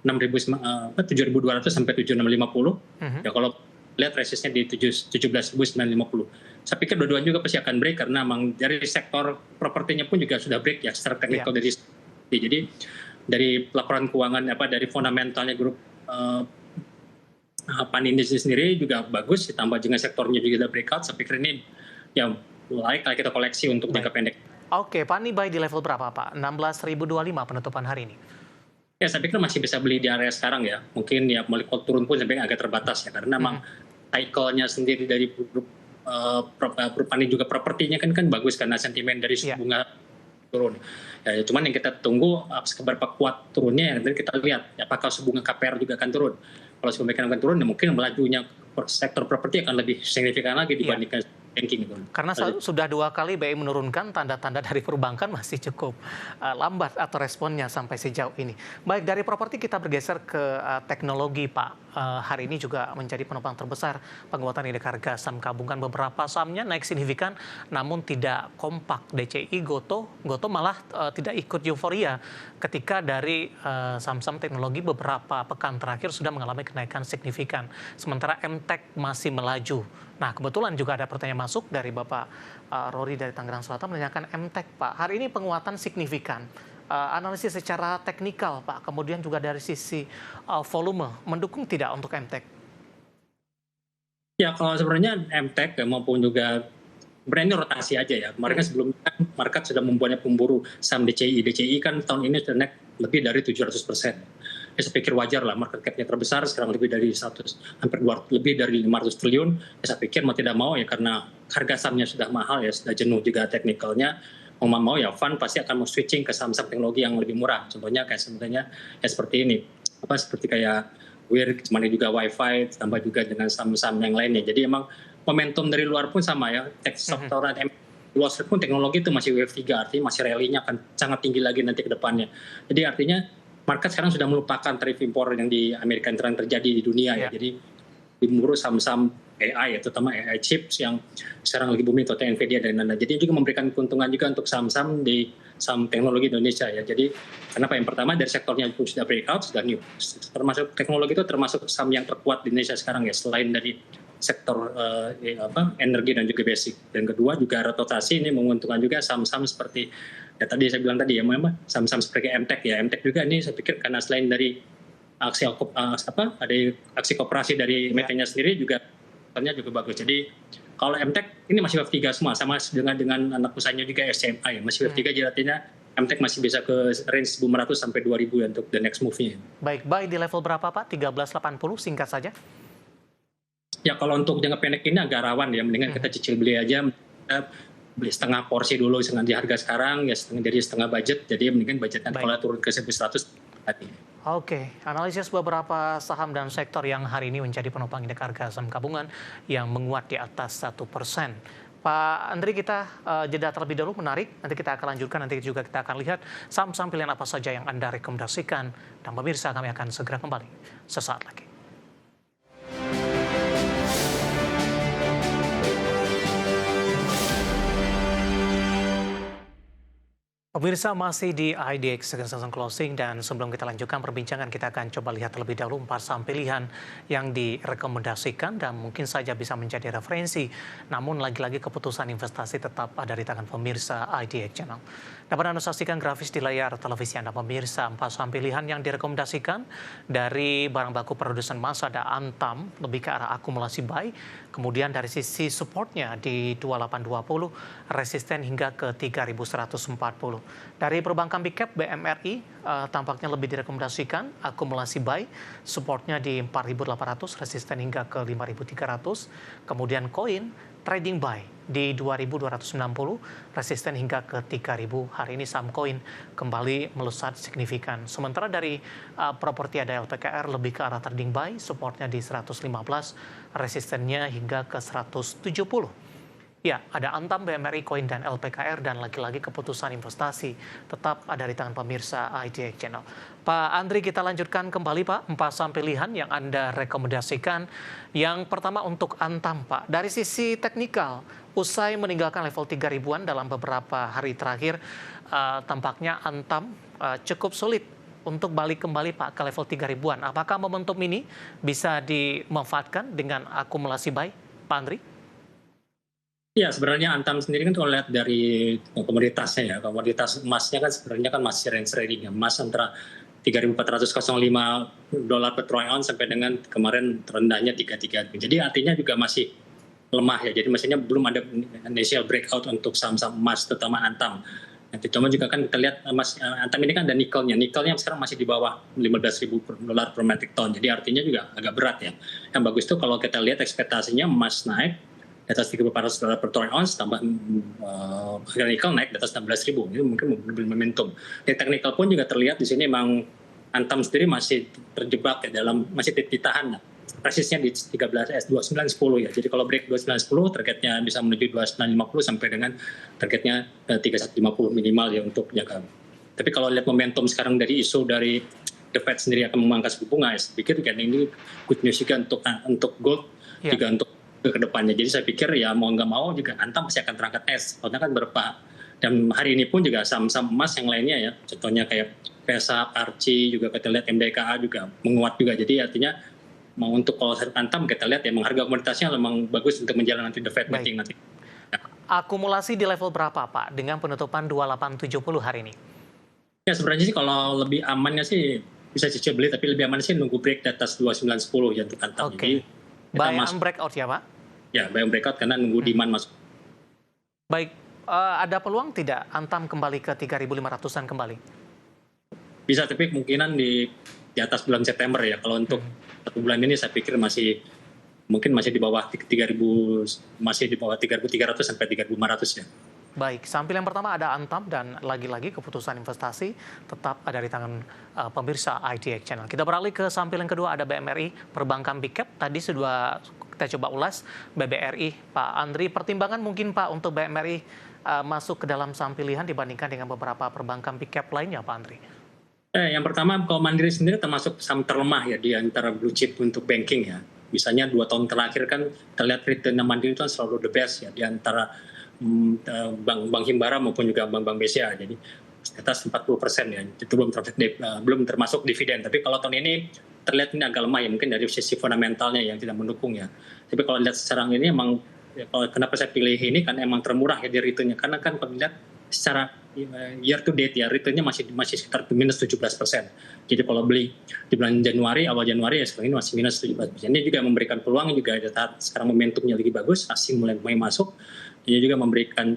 7.200 sampai 7.650. Ya kalau lihat resistnya di 17.950. Saya pikir dua-duanya juga pasti akan break karena memang dari sektor propertinya pun juga sudah break ya secara teknikal jadi dari laporan keuangan dari fundamentalnya grup PANI ini sendiri juga bagus, ditambah dengan sektornya juga ada breakout. Saya pikir ini ya mulai kalau kita koleksi untuk jangka pendek. Oke, PANI buy di level berapa Pak? 16.025 penutupan hari ini. Ya saya pikir masih bisa beli di area sekarang ya. Mungkin ya mulai turun pun sampai agak terbatas ya, karena memang cycle-nya sendiri dari grup PANI juga propertinya kan bagus karena sentimen dari suku bunga turun. Ya, cuman yang kita tunggu seberapa kuat turunnya, dan kita lihat apakah suku bunga KPR juga akan turun. Kalau suku bunga akan turun, ya mungkin melajunya sektor properti akan lebih signifikan lagi dibandingkan banking itu. Karena sudah 2 kali BI menurunkan, tanda-tanda dari perbankan masih cukup lambat atau responnya sampai sejauh ini. Baik, dari properti kita bergeser ke teknologi, Pak. Hari ini juga menjadi penopang terbesar penguatan indeks harga saham gabungan. Beberapa sahamnya naik signifikan, namun tidak kompak. DCI, Goto malah tidak ikut euforia ketika dari saham-saham teknologi beberapa pekan terakhir sudah mengalami kenaikan signifikan. Sementara MTEK masih melaju. Nah, kebetulan juga ada pertanyaan masuk dari Bapak Rory dari Tangerang Selatan menanyakan MTEK, Pak. Hari ini penguatan signifikan. Analisis secara teknikal, Pak, kemudian juga dari sisi volume, mendukung tidak untuk MTEK? Ya, kalau sebenarnya MTEK maupun juga brandnya rotasi aja ya. Kemarin kan sebelumnya market sudah membuatnya pemburu saham DCI. DCI kan tahun ini sudah naik lebih dari 700%. Ya, saya pikir wajar lah, market cap-nya terbesar sekarang lebih dari 100, hampir 200, lebih dari 500 triliun. Ya, saya pikir mau tidak mau ya karena harga sahamnya sudah mahal ya, sudah jenuh juga teknikalnya. Mau ya fund pasti akan mau switching ke saham-saham teknologi yang lebih murah. Contohnya kayak sebenarnya ya seperti ini, seperti kayak Weir, cuman juga Wi-Fi, tambah juga dengan saham-saham yang lainnya. Jadi emang momentum dari luar pun sama ya, sektoran luar pun teknologi itu masih wave 3, artinya masih rally-nya akan sangat tinggi lagi nanti ke depannya. Jadi artinya market sekarang sudah melupakan tarif impor yang di Amerika yang terjadi di dunia ya. Jadi memburu saham-saham AI, ya, terutama AI chips yang sekarang lagi booming, contohnya Nvidia dan lain-lain. Jadi juga memberikan keuntungan juga untuk saham-saham di saham teknologi Indonesia ya. Jadi kenapa? Yang pertama dari sektornya pun sudah breakout, sudah new. Termasuk teknologi itu termasuk saham yang terkuat di Indonesia sekarang ya, selain dari sektor energi dan juga basic. Dan kedua juga rotasi ini menguntungkan juga saham-saham seperti ya tadi saya bilang tadi ya, memang saham-saham seperti MTEK ya. MTEK juga ini saya pikir karena selain dari ada aksi koperasi dari MT-nya sendiri juga ternyata juga bagus. Jadi kalau MTEK ini masih wave 3 semua, sama dengan anak usahanya juga SCMA ya, masih wave 3, jadi artinya MTEK masih bisa ke range 1.500 sampai 2.000 ya untuk the next move-nya. Baik, buy di level berapa Pak? 13.80 singkat saja. Ya kalau untuk jangka pendek ini agak rawan ya, mendingan kita cicil beli aja, kita beli setengah porsi dulu dengan di harga sekarang ya, setengah budget, jadi mendingan budgetnya kalau turun ke 1.100 tadi. Oke, analisis beberapa saham dan sektor yang hari ini menjadi penopang indeks harga saham gabungan yang menguat di atas 1%. Pak Andri, kita jeda terlebih dahulu, menarik. Nanti kita akan lanjutkan, nanti juga kita akan lihat saham-saham pilihan apa saja yang Anda rekomendasikan. Dan pemirsa, kami akan segera kembali sesaat lagi. Pemirsa, masih di IDX Season Closing, dan sebelum kita lanjutkan perbincangan, kita akan coba lihat terlebih dahulu 4 saham pilihan yang direkomendasikan dan mungkin saja bisa menjadi referensi. Namun lagi-lagi keputusan investasi tetap ada di tangan pemirsa IDX Channel. Dapat Anda saksikan grafis di layar televisi Anda pemirsa, 4 saham pilihan yang direkomendasikan dari barang baku produsen emas ada Antam, lebih ke arah akumulasi buy. Kemudian dari sisi supportnya di 2820, resisten hingga ke 3140. Dari perbankan big cap BMRI tampaknya lebih direkomendasikan akumulasi buy, supportnya di 4.800, resisten hingga ke 5.300. Kemudian koin trading buy di 2.260, resisten hingga ke 3.000. Hari ini saham koin kembali melesat signifikan. Sementara dari properti ada LPKR lebih ke arah trading buy, supportnya di 115, resistennya hingga ke 170. Ya, ada Antam, BMRI, Koin, dan LPKR, dan lagi-lagi keputusan investasi tetap ada di tangan pemirsa IDX Channel. Pak Andri, kita lanjutkan kembali Pak, 4 saham pilihan yang Anda rekomendasikan. Yang pertama untuk Antam Pak, dari sisi teknikal, usai meninggalkan level 3.000-an dalam beberapa hari terakhir, tampaknya Antam cukup sulit untuk balik kembali Pak ke level 3.000-an. Apakah momentum ini bisa dimanfaatkan dengan akumulasi buy, Pak Andri? Ya, sebenarnya Antam sendiri kan kalau lihat dari komoditasnya ya, komoditas emasnya kan sebenarnya kan masih range trading ya, emas antara 3.405 dolar per troy ounce sampai dengan kemarin terendahnya 33. Jadi artinya juga masih lemah ya, jadi maksudnya belum ada initial breakout untuk saham-saham emas, terutama Antam. Nanti cuma juga kan kita lihat emas Antam ini kan ada nikelnya sekarang masih di bawah 15.000 dolar per metric ton, jadi artinya juga agak berat ya. Yang bagus tuh kalau kita lihat ekspektasinya emas naik di atas 3.400 dolar per troy ounce, tambah harga nikel naik di atas 16.000, ini mungkin mobil momentum. Di technical pun juga terlihat di sini memang Antam sendiri masih terjebak ya masih ditahan. Resistnya di 2910 ya. Jadi kalau break 2910, targetnya bisa menuju 2950 sampai dengan targetnya 3150 minimal ya untuk jaga. Tapi kalau lihat momentum sekarang dari isu dari The Fed sendiri akan memangkas suku bunga, saya pikir kan ini good news juga untuk gold, juga untuk ke depannya. Jadi saya pikir ya mau nggak mau juga Antam pasti akan terangkat es. Soalnya kan berapa. Dan hari ini pun juga saham-saham emas yang lainnya ya. Contohnya kayak PESA, ARCI, juga kita lihat MDKA juga menguat juga. Jadi artinya mau untuk kalau Antam kita lihat ya harga komoditasnya memang bagus untuk menjalankan nanti The Fed meeting nanti. Ya. Akumulasi di level berapa Pak dengan penutupan 2870 hari ini? Ya sebenarnya sih kalau lebih amannya sih bisa cicil beli, tapi lebih aman sih nunggu break di atas 2910 ya untuk Antam. Oke. Buy and breakout ya Pak? Ya, buy and breakout karena nunggu demand masuk. Baik, ada peluang tidak Antam kembali ke 3.500-an kembali? Bisa, tapi kemungkinan di atas bulan September ya. Kalau untuk satu bulan ini saya pikir mungkin masih di bawah 3.000, masih di bawah 3.300 sampai 3.500 ya. Baik, saham pilihan pertama ada Antam, dan lagi-lagi keputusan investasi tetap ada di tangan pemirsa IDX Channel. Kita beralih ke saham pilihan kedua, ada BMRI, perbankan big cap. Tadi sudah kita coba ulas BBRI. Pak Andri, pertimbangan mungkin Pak untuk BMRI masuk ke dalam saham pilihan dibandingkan dengan beberapa perbankan big cap lainnya Pak Andri? Yang pertama, kalau Mandiri sendiri termasuk saham terlemah ya di antara blue chip untuk banking ya. Misalnya 2 tahun terakhir kan terlihat return Mandiri itu kan selalu the best ya di antara bank Himbara maupun juga bank-bank BCA. Jadi di atas 40% ya, itu belum termasuk dividen. Tapi kalau tahun ini terlihat ini agak lemah ya, mungkin dari sisi fundamentalnya yang tidak mendukung ya. Tapi kalau lihat sekarang ini emang ya, kenapa saya pilih ini kan emang termurah ya di returnnya, karena kan kalau lihat secara year to date ya returnnya masih sekitar minus 17%. Jadi kalau beli di bulan Januari, awal Januari ya sekarang ini masih minus 17%. Ini juga memberikan peluang juga saat sekarang momentumnya lagi bagus, asing mulai masuk. Ini juga memberikan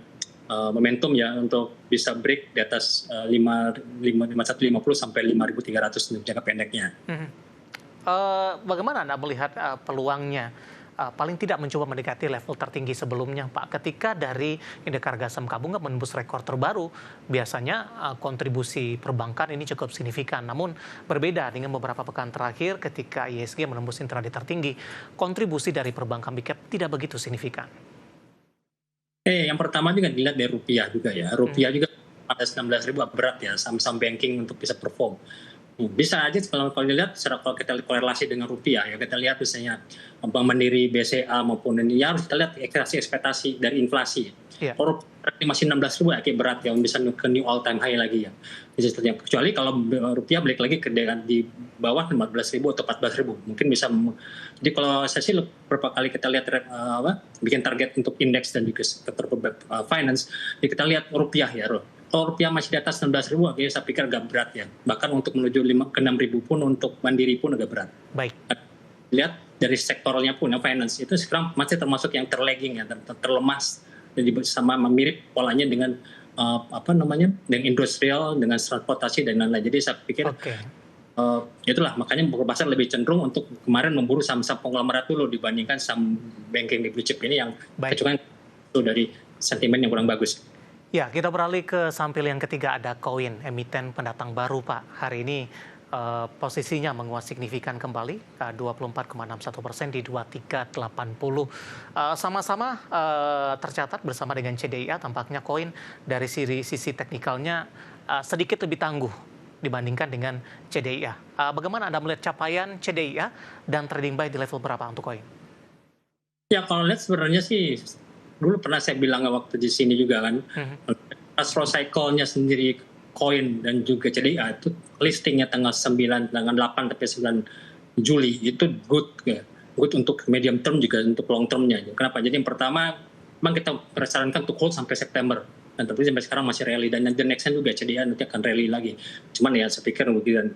momentum ya untuk bisa break di atas 5150 sampai 5300 untuk jangka pendeknya. Bagaimana Anda melihat peluangnya? Paling tidak mencoba mendekati level tertinggi sebelumnya, Pak. Ketika dari indeks harga saham gabungan menembus rekor terbaru, biasanya kontribusi perbankan ini cukup signifikan. Namun berbeda dengan beberapa pekan terakhir ketika ISG menembus intraday tertinggi, kontribusi dari perbankan big cap tidak begitu signifikan. Yang pertama juga dilihat dari rupiah juga ya. Rupiah juga ada 19.000 berat ya saham-saham banking untuk bisa perform. Bisa aja kalau dilihat kalau kita korelasi dengan rupiah ya, kita lihat misalnya Bank Mandiri, BCA maupun ini ya harus kita lihat ekspektasi dari inflasi. Kalau masih 16.000 kayak berat ya, bisa ke new all time high lagi ya. Kecuali kalau rupiah balik lagi ke di bawah 15.000 atau 14.000 mungkin bisa. Jadi kalau saya sih beberapa kali kita lihat bikin target untuk indeks dan juga sektor finance, jadi kita lihat rupiah ya. Kalau rupiah masih di atas 16.000, saya pikir agak berat ya. Bahkan untuk menuju ke 6.000 pun untuk Mandiri pun agak berat. Baik. Lihat dari sektornya pun, finance itu sekarang masih termasuk yang terlagging ya, terlemah. Jadi sama mirip polanya dengan dengan industrial, dengan transportasi dan lain-lain. Jadi saya pikir itulah makanya pasar lebih cenderung untuk kemarin memburu saham-saham konglomerat dulu dibandingkan saham banking di blue chip ini yang kecuali itu dari sentimen yang kurang bagus. Ya, kita beralih ke saham pilihan ketiga, ada Koin, emiten pendatang baru, Pak. Hari ini posisinya menguat signifikan kembali, 24,61% di 2380. Sama-sama tercatat bersama dengan CDIA, tampaknya Koin dari sisi teknikalnya sedikit lebih tangguh dibandingkan dengan CDIA. Bagaimana Anda melihat capaian CDIA dan trading buy di level berapa untuk Koin? Ya, kalau lihat sebenarnya sih dulu pernah saya bilang waktu di sini juga kan, astro cycle-nya sendiri Koin dan juga CDIA itu listingnya tanggal 9, tanggal 8 sampai 9 Juli itu good ya. Good untuk medium term juga untuk long term-nya. Kenapa? Jadi yang pertama memang kita persarankan untuk hold sampai September. Dan tapi sampai sekarang masih rally dan next juga CDIA nanti akan rally lagi. Cuman ya saya pikir kemudian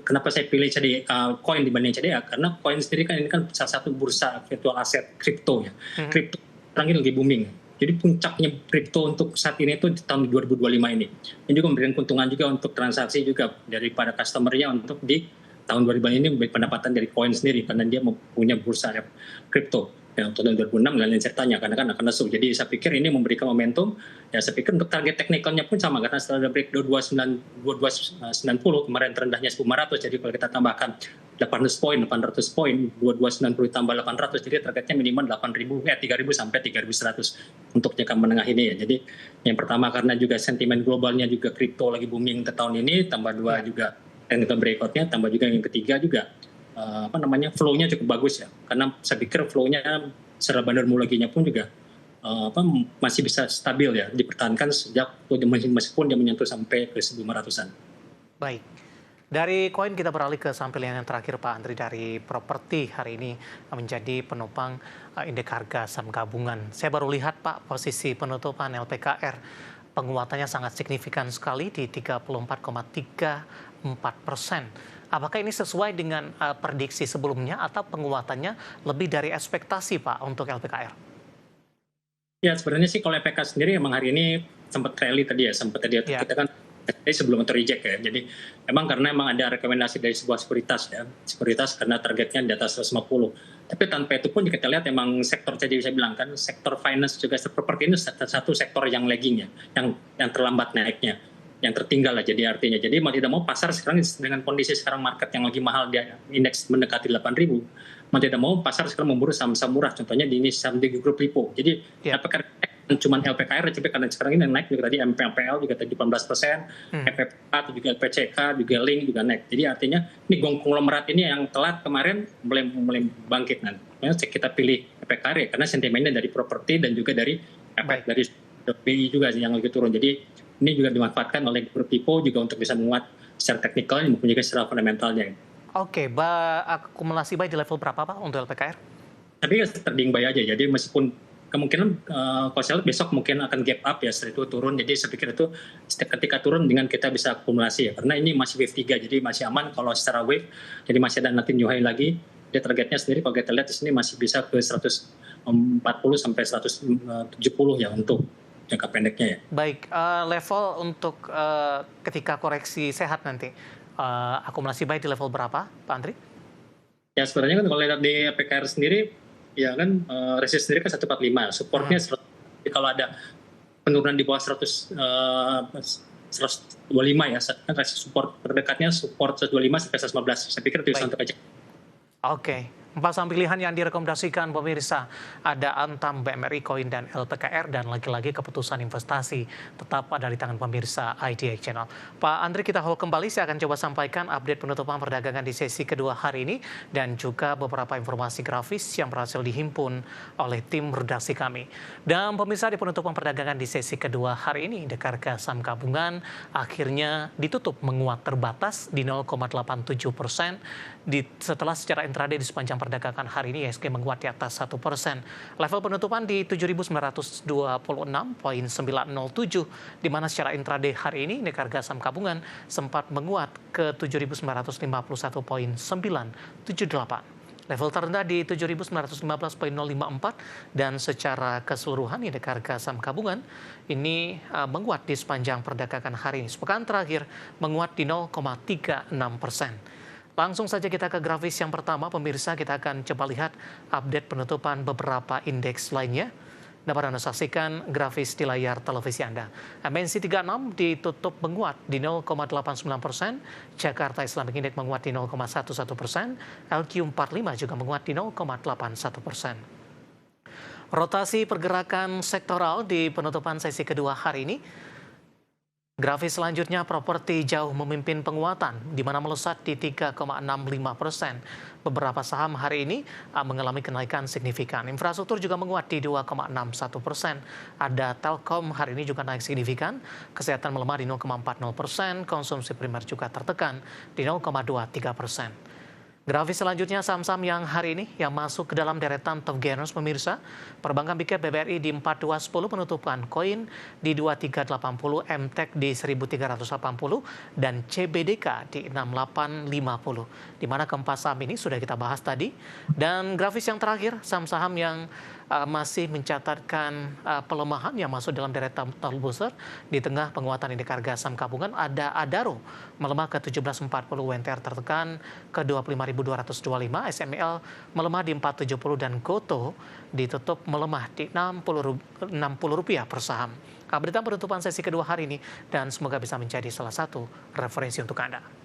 kenapa saya pilih CDIA Koin dibanding CDIA, karena Koin sendiri kan ini kan salah satu bursa virtual aset kripto ya. Kripto sekarang ini lagi booming. Jadi puncaknya kripto untuk saat ini itu di tahun 2025 ini. Ini juga memberikan keuntungan juga untuk transaksi juga daripada customer-nya untuk di tahun 2025 ini pendapatan dari Koin sendiri karena dia mempunyai bursa kripto. Yang tahun 2006 dan lain ceritanya karena kan akan masuk. Jadi saya pikir ini memberikan momentum. Ya saya pikir untuk target teknikalnya pun sama karena setelah ada break 2290 kemarin terendahnya 1.500. Jadi kalau kita tambahkan 800 poin 2290 tambah 800 jadi targetnya minimal 3.000 sampai 3.100 untuk jangka menengah ini ya. Jadi yang pertama karena juga sentimen globalnya juga kripto lagi booming ke tahun ini, tambah dua juga technical breakout-nya, tambah juga yang ketiga juga flow-nya cukup bagus ya. Karena saya pikir flow-nya secara bandarmologinya pun juga masih bisa stabil ya, dipertahankan sejak meskipun dia menyentuh sampai ke 1.500-an. Baik. Dari Koin kita beralih ke saham pilihan yang terakhir, Pak Andri, dari properti hari ini menjadi penopang indeks harga saham gabungan. Saya baru lihat, Pak, posisi penutupan LPKR penguatannya sangat signifikan sekali di 34,34%. Apakah ini sesuai dengan prediksi sebelumnya atau penguatannya lebih dari ekspektasi, Pak, untuk LPKR? Ya, sebenarnya sih kalau LPKR sendiri emang hari ini sempat rally tadi ya, kita kan sebelum itu reject ya. Jadi memang karena emang ada rekomendasi dari sebuah sekuritas karena targetnya di atas 150. Tapi tanpa itu pun kita lihat emang sektor tadi saya bilang kan, sektor finance juga sektor properti ini satu sektor yang lagging ya, yang terlambat naiknya, yang tertinggal lah jadi artinya. Jadi mau tidak mau pasar sekarang dengan kondisi sekarang market yang lagi mahal, dia indeks mendekati 8.000, mau tidak mau pasar sekarang memburu saham-saham murah, contohnya di ini saham di grup Lipo. Jadi LPKR cuma LPKR, tapi karena sekarang ini yang naik juga tadi MPL juga tadi 18%, FFK juga LPCK juga Link juga naik. Jadi artinya ini konglomerat ini yang telat kemarin mulai bangkit nanti. Kita pilih LPKR ya karena sentimennya dari properti dan juga dari efek dari BI juga yang lagi turun. Jadi ini juga dimanfaatkan oleh grup Lipo juga untuk bisa menguat secara teknikal maupun juga secara fundamentalnya. Oke, akumulasi buy di level berapa Pak untuk LPKR? Tapi trading buy aja, jadi meskipun kemungkinan kalau saya lihat besok mungkin akan gap up ya setelah itu turun, jadi saya pikir itu ketika turun dengan kita bisa akumulasi ya, karena ini masih wave 3 jadi masih aman kalau secara wave, jadi masih ada nanti new high lagi, dia targetnya sendiri kalau kita lihat di sini masih bisa ke 140 sampai 170 ya untuk jangka pendeknya ya. Baik, level untuk ketika koreksi sehat nanti, akumulasi buy di level berapa Pak Andri? Ya sebenarnya kan kalau lihat di PKR sendiri, ya kan resist sendiri kan 145, supportnya 100. Kalau ada penurunan di bawah 125 ya, kan resist support terdekatnya support 125 sampai 115. Saya pikir itu santai aja. Oke, 4 saham pilihan yang direkomendasikan pemirsa ada Antam, BMRI, Koin, dan LPKR, dan lagi-lagi keputusan investasi tetap ada di tangan pemirsa IDX Channel. Pak Andri, kita hold kembali, saya akan coba sampaikan update penutupan perdagangan di sesi kedua hari ini dan juga beberapa informasi grafis yang berhasil dihimpun oleh tim redaksi kami. Dan pemirsa, di penutupan perdagangan di sesi kedua hari ini, indeks harga saham gabungan akhirnya ditutup menguat terbatas di 0,87%. Setelah secara intraday di sepanjang perdagangan hari ini IHSG menguat di atas 1%. Level penutupan di 7.926,907, di mana secara intraday hari ini indeks harga saham gabungan sempat menguat ke 7.951,978. Level terendah di 7.915,054 dan secara keseluruhan indeks harga saham gabungan ini menguat di sepanjang perdagangan hari ini. Sepekan terakhir menguat di 0,36%. Langsung saja kita ke grafis yang pertama, pemirsa. Kita akan coba lihat update penutupan beberapa indeks lainnya. Dapat Anda saksikan grafis di layar televisi Anda. MNC 36 ditutup menguat di 0,89%, Jakarta Islamic Index menguat di 0,11%, LQ45 juga menguat di 0,81%. Rotasi pergerakan sektoral di penutupan sesi kedua hari ini. Grafis selanjutnya, properti jauh memimpin penguatan, di mana melesat di 3,65%. Beberapa saham hari ini mengalami kenaikan signifikan. Infrastruktur juga menguat di 2,61%. Ada Telkom hari ini juga naik signifikan. Kesehatan melemah di 0,40%. Konsumsi primer juga tertekan di 0,23%. Grafis selanjutnya, saham-saham yang hari ini yang masuk ke dalam deretan top gainers pemirsa. Perbankan Big Cap BBRI di 4210 penutupan, Koin di 2380, MTEK di 1380, dan CBDK di 6850. Di mana keempat saham ini sudah kita bahas tadi. Dan grafis yang terakhir, saham-saham yang masih mencatatkan pelemahan yang masuk dalam deretan top booster di tengah penguatan indeks harga saham gabungan. Ada Adaro melemah ke 1740, WNTR tertekan ke 25.225, SML melemah di 470, dan Goto ditutup melemah di Rp60 per saham. Update penutupan sesi kedua hari ini dan semoga bisa menjadi salah satu referensi untuk Anda.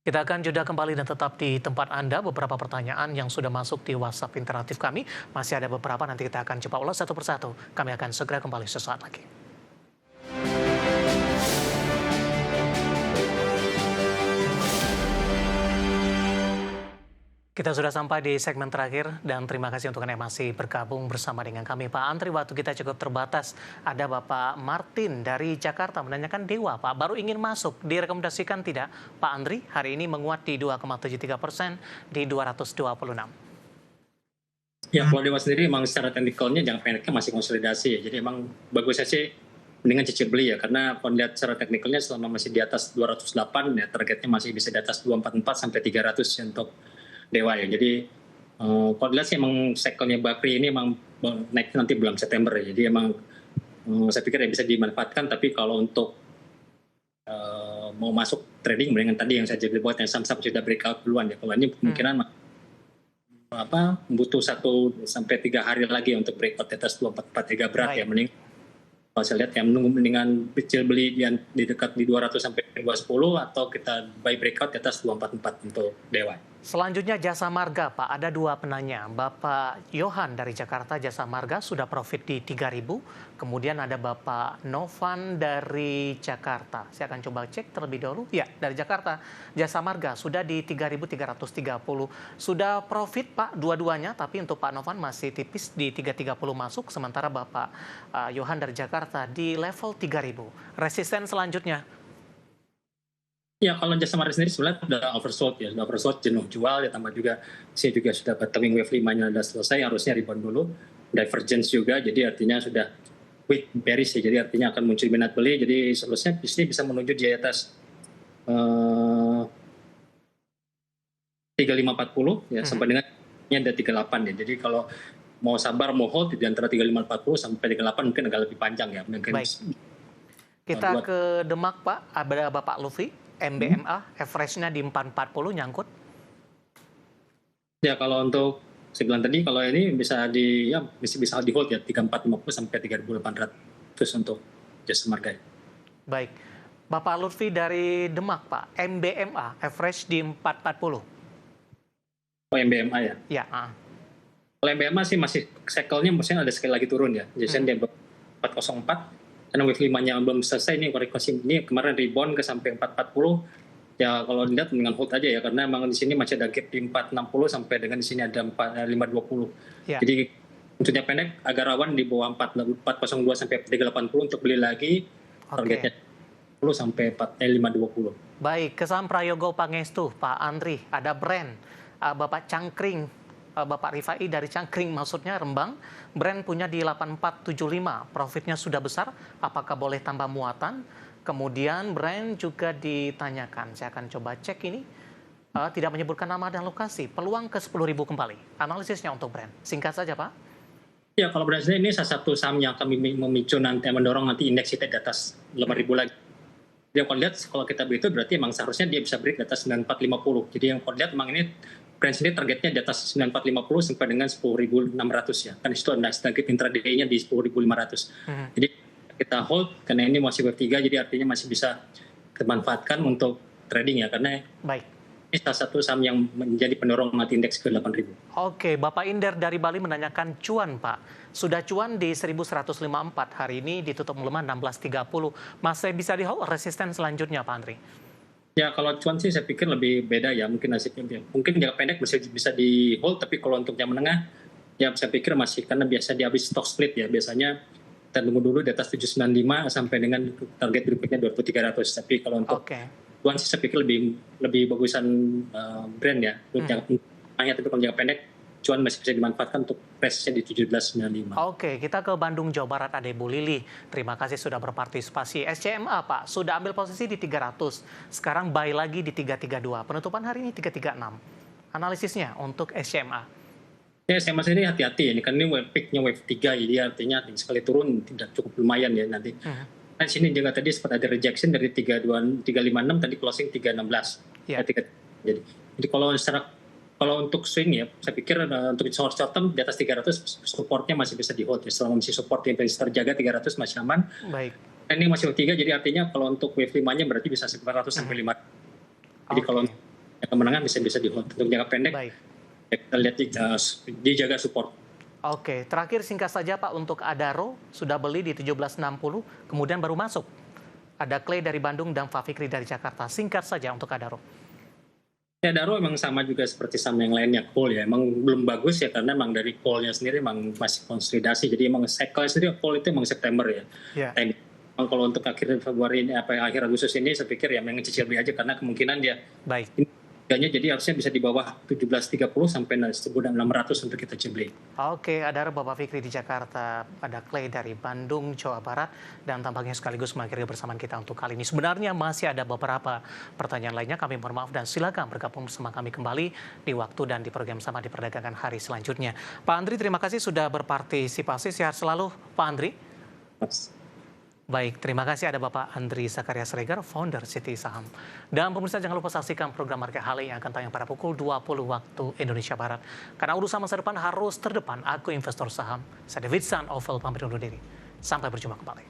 Kita akan jeda kembali dan tetap di tempat Anda. Beberapa pertanyaan yang sudah masuk di WhatsApp interaktif kami. Masih ada beberapa, nanti kita akan coba ulas satu persatu. Kami akan segera kembali sesaat lagi. Kita sudah sampai di segmen terakhir dan terima kasih untuk Anda yang masih bergabung bersama dengan kami. Pak Andri, waktu kita cukup terbatas. Ada Bapak Martin dari Jakarta menanyakan Dewa, Pak, baru ingin masuk, direkomendasikan tidak? Pak Andri, hari ini menguat di 2,73% di 226. Ya, kalau Dewa sendiri memang secara teknikalnya jangka pendeknya masih konsolidasi ya. Jadi emang bagusnya sih mendingan cicil beli ya, karena kalau lihat secara teknikalnya selama masih di atas 208 ya, targetnya masih bisa di atas 244 sampai 300 ya untuk Dewa ya. Jadi kalau dilihat sih emang sekelnya Bakri ini emang naik nanti bulan September ya. Jadi emang saya pikir ya bisa dimanfaatkan, tapi kalau untuk mau masuk trading mendingan tadi yang saya jadi buat yang saham-saham sudah breakout duluan ya. Kalau ini kemungkinan butuh 1 sampai 3 hari lagi untuk breakout di atas 2443 berat ya. Mending kalau saya lihat ya mendingan kecil beli di dekat di 200 sampai 210 atau kita buy breakout di atas 244 untuk Dewa. Selanjutnya Jasa Marga, Pak. Ada dua penanya. Bapak Yohan dari Jakarta, Jasa Marga sudah profit di 3.000. Kemudian ada Bapak Novan dari Jakarta. Saya akan coba cek terlebih dahulu. Ya, dari Jakarta. Jasa Marga sudah di 3.330. Sudah profit, Pak, dua-duanya. Tapi untuk Pak Novan masih tipis di 330 masuk. Sementara Bapak Yohan dari Jakarta di level 3.000. Resisten selanjutnya. Ya, kalau Jasa Marga sendiri sebenarnya sudah oversold ya, sudah oversold, jenuh jual, ya tambah juga saya juga sudah bottoming wave 5-nya sudah selesai, harusnya rebound dulu, divergence juga, jadi artinya sudah weak bearish ya, jadi artinya akan muncul minat beli, jadi seharusnya bisnis bisa menuju di atas 3540 ya, sampai dengan ini ada 38 ya, jadi kalau mau sabar mau hold di antara 3540 sampai 38 mungkin agak lebih panjang ya. Mungkin. Baik. Kita ke Demak, Pak, ada Bapak Lutfi. MBMA, average-nya di 440 nyangkut? Ya, kalau untuk saya bilang tadi, kalau ini bisa bisa di hold ya, 3450 sampai 3800 untuk Jasa Marga. Baik. Bapak Lutfi dari Demak, Pak, MBMA, average di 440. Oh, MBMA ya? Ya. Kalau MBMA sih masih cycle-nya maksudnya ada sekali lagi turun ya. Jadi dia 404. Karena wave 5-nya belum selesai nih, koreksi ini kemarin rebound ke sampai 440. Ya kalau dilihat dengan hold aja ya, karena memang di sini masih ada gap di 460 sampai dengan di sini ada 520. Ya. Jadi untuknya pendek agak rawan di bawah 402 sampai 380 untuk beli lagi. Targetnya 10 sampai 520. Baik, ke saham Prayogo Pangestu, Pak Andri, ada brand Bapak Cangkring. Bapak Rifai dari Cangkring, maksudnya Rembang, brand punya di 8475, profitnya sudah besar, apakah boleh tambah muatan? Kemudian brand juga ditanyakan, saya akan coba cek ini, tidak menyebutkan nama dan lokasi, peluang ke 10.000 kembali. Analisisnya untuk brand, singkat saja Pak. Ya, kalau brand ini salah satu saham yang kami memicu nanti, mendorong nanti indeks kita di atas 5.000 lagi. Jadi kalau lihat, kalau kita begitu berarti memang seharusnya dia bisa break di atas 9450. Jadi yang kalau lihat memang ini brand sendiri targetnya di atas 9450 sampai dengan 10.600 ya. Kan itu ada target intraday-nya di 10.500. Jadi kita hold karena ini masih wave 3, jadi artinya masih bisa dimanfaatkan untuk trading ya, karena ini salah satu saham yang menjadi pendorong nanti indeks ke 8.000. Oke, Bapak Inder dari Bali menanyakan cuan Pak. Sudah cuan di 1154, hari ini ditutup melemah 1630. Masih bisa di hold, resisten selanjutnya Pak Andri? Ya, kalau cuan sih saya pikir lebih beda ya, mungkin nasibnya. Mungkin jangka pendek bisa di hold, tapi kalau untuk yang menengah, ya saya pikir masih, karena biasa dia habis stock split ya, biasanya kita tunggu dulu di atas 795 sampai dengan target berikutnya 2.300. Tapi kalau untuk cuan sih saya pikir lebih bagusan brand ya. Tapi kalau jangka pendek, cuan masih bisa dimanfaatkan untuk price-nya di 1795. Oke, kita ke Bandung, Jawa Barat, ada Ibu Lili. Terima kasih sudah berpartisipasi. SCMA, Pak, sudah ambil posisi di 300. Sekarang buy lagi di 332. Penutupan hari ini 336. Analisisnya untuk SCMA. Ya, SCMA sendiri hati-hati. Ini kan ini peak-nya wave 3, jadi artinya sekali turun tidak cukup lumayan ya nanti. Nah, sini juga tadi sempat ada rejection dari 356, tadi closing 316. Ya. Jadi kalau untuk swing ya, saya pikir untuk short term di atas 300 supportnya masih bisa di hold ya. Selama masih support yang bisa terjaga 300 masih aman. Baik. Dan ini masih 3, jadi artinya kalau untuk wave 5-nya berarti bisa 900 sampai 500. Jadi kalau yang kemenangan bisa di hold. Untuk jangka pendek, kita lihat dijaga support. Oke, terakhir singkat saja Pak, untuk Adaro sudah beli di 1760, kemudian baru masuk. Ada Clay dari Bandung dan Pak Fikri dari Jakarta. Singkat saja untuk Adaro. Ya, Adaro memang sama juga seperti saham yang lainnya, call ya. Emang belum bagus ya, karena memang dari call-nya sendiri memang masih konsolidasi. Jadi emang cycle sendiri call itu emang September ya. Emang kalau untuk akhir Februari ini, akhir Agustus ini, saya pikir ya memang cicil beli aja, karena kemungkinan dia jadi harusnya bisa di bawah 1730 sampai 1600 untuk kita cibli. Oke, ada Bapak Fikri di Jakarta, ada Clay dari Bandung, Jawa Barat, dan tampaknya sekaligus mengakhiri bersamaan kita untuk kali ini. Sebenarnya masih ada beberapa pertanyaan lainnya, kami mohon maaf dan silakan bergabung bersama kami kembali di waktu dan di program sama di perdagangan hari selanjutnya. Pak Andri, terima kasih sudah berpartisipasi. Sehat selalu, Pak Andri. Baik, terima kasih ada Bapak Andri Zakaria Sregar, founder Citi Saham. Dan pemirsa jangan lupa saksikan program Market Hale yang akan tayang pada pukul 20 waktu Indonesia Barat. Karena urusan masa depan harus terdepan, aku investor saham. Saya David San Oval pamit undur diri. Sampai berjumpa kembali.